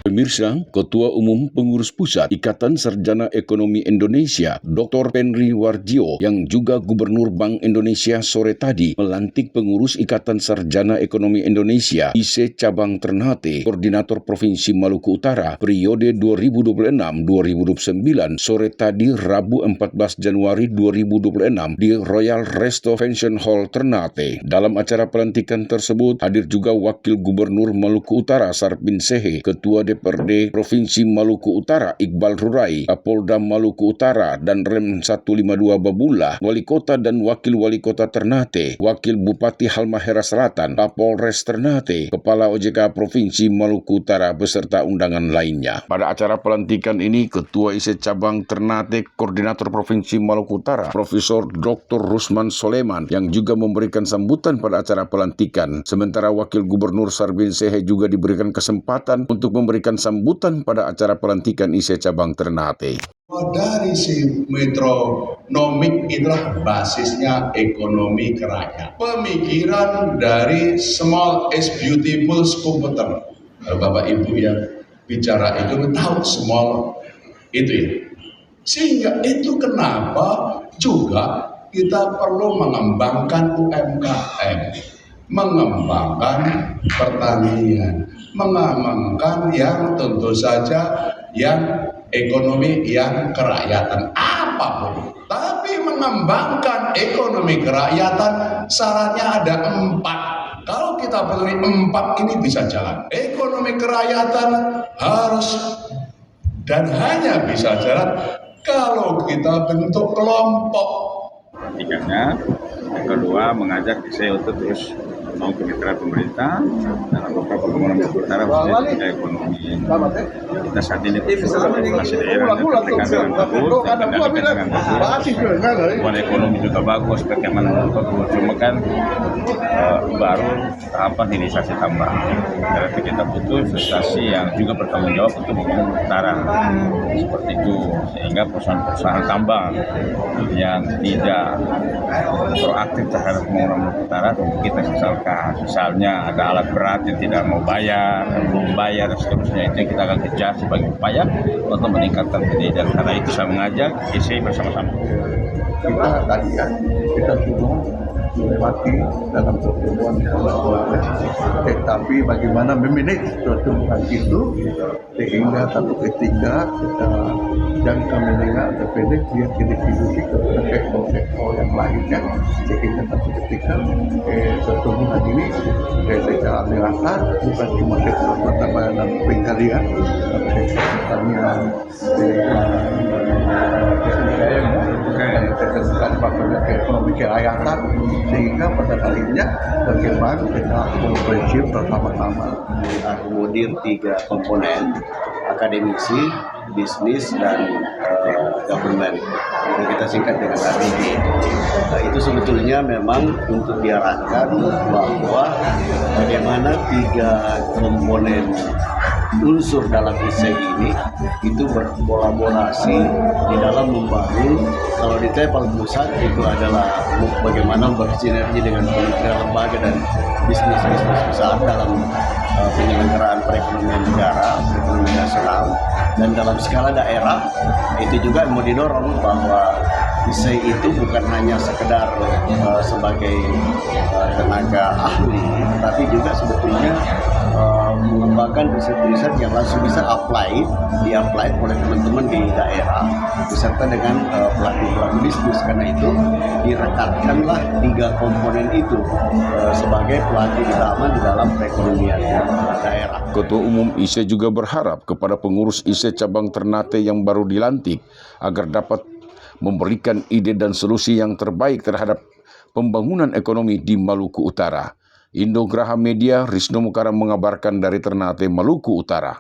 Pemirsa, Ketua Umum Pengurus Pusat Ikatan Sarjana Ekonomi Indonesia, Dr. Penry Warjio, yang juga Gubernur Bank Indonesia sore tadi melantik pengurus Ikatan Sarjana Ekonomi Indonesia IC Cabang Ternate, Koordinator Provinsi Maluku Utara, periode 2026-2029 sore tadi Rabu 14 Januari 2026 di Royal Resto Convention Hall Ternate. Dalam acara pelantikan tersebut hadir juga Wakil Gubernur Maluku Utara Sarpin Sehe, Ketua DPRD Provinsi Maluku Utara Iqbal Rurai, Kapolda Maluku Utara dan Rem 152 Babula, Wali Kota dan Wakil Wali Kota Ternate, Wakil Bupati Halmahera Selatan, Kapolres Ternate, Kepala OJK Provinsi Maluku Utara beserta undangan lainnya. Pada acara pelantikan ini, Ketua IC Cabang Ternate Koordinator Provinsi Maluku Utara, Profesor Dr. Rusman Soleman yang juga memberikan sambutan pada acara pelantikan. Sementara Wakil Gubernur Sarpin Sehe juga diberikan kesempatan untuk memberikan sambutan pada acara pelantikan IC Cabang Ternate. Dari si metronomik itulah basisnya ekonomi kerakyatan. Pemikiran dari small is beautiful komputer. Bapak Ibu yang bicara itu tahu small itu ya. Sehingga itu kenapa juga kita perlu mengembangkan UMKM, mengembangkan pertanian, mengembangkan yang tentu saja yang ekonomi yang kerakyatan apapun. Tapi mengembangkan ekonomi kerakyatan syaratnya ada 4. Kalau kita pilih 4 ini bisa jalan. Ekonomi kerakyatan harus dan hanya bisa jalan kalau kita bentuk kelompok. Pelantikannya, yang kedua mengajak saya untuk terus mau kemitra pemerintah dalam beberapa pembangunan Maluku Utara khususnya ekonomi. Kita saat ini masih daerah tertekan dengan bagus, terkendalikan dengan bagus. Hubungan ekonomi juga bagus, bagaimana menurut cuma kan baru tahapan hilirisasi tambang. Jadi kita butuh investasi yang juga bertanggung jawab untuk membangun Utara seperti itu, sehingga perusahaan-perusahaan tambang yang tidak proaktif terhadap pembangunan Maluku Utara tentu kita sesalkan. Misalnya ada alat berat yang tidak mau bayar, belum bayar dan seterusnya, itu yang kita akan kejar sebagai upaya untuk meningkatkan pendidikan. Karena itu saya mengajak IC bersama-sama. Kita tadi ya, kita sudah melewati dalam pertemuan tetapi bagaimana memanage pertemuan itu sehingga satu ketika kita jangka menengah atau pendek dia distribusi ke sektor yang lainnya sehingga satu ketika pertemuan ini secara merata bukan cuma sektor pertambangan dan penggalian tapi sektor pertanian ekonomi kerakyatan sehingga pada akhirnya bagaimana kita berprinsip bersama-sama mengakomodir 3 komponen, akademisi, bisnis, dan government yang kita singkat dengan ABG. Itu sebetulnya memang untuk diarahkan bahwa bagaimana 3 komponen unsur dalam IC ini itu berkolaborasi di dalam membangun. Kalau di paling pusat itu adalah bagaimana bersinergi dengan kementerian lembaga dan bisnis-bisnis besar dalam penyelenggaraan perekonomian negara, perekonomian nasional, dan dalam skala daerah itu juga mau didorong bahwa IC itu bukan hanya sekedar sebagai tenaga ahli, tapi juga sebetulnya mengembangkan riset-riset yang langsung bisa di-apply oleh teman-teman di daerah beserta dengan pelaku-pelaku bisnis. Karena itu direkatkanlah 3 komponen itu sebagai pelaku utama di dalam perekonomian daerah. Ketua Umum IC juga berharap kepada pengurus IC Cabang Ternate yang baru dilantik agar dapat memberikan ide dan solusi yang terbaik terhadap pembangunan ekonomi di Maluku Utara. Indo Graha Media, Risno Mukaram mengabarkan dari Ternate, Maluku Utara.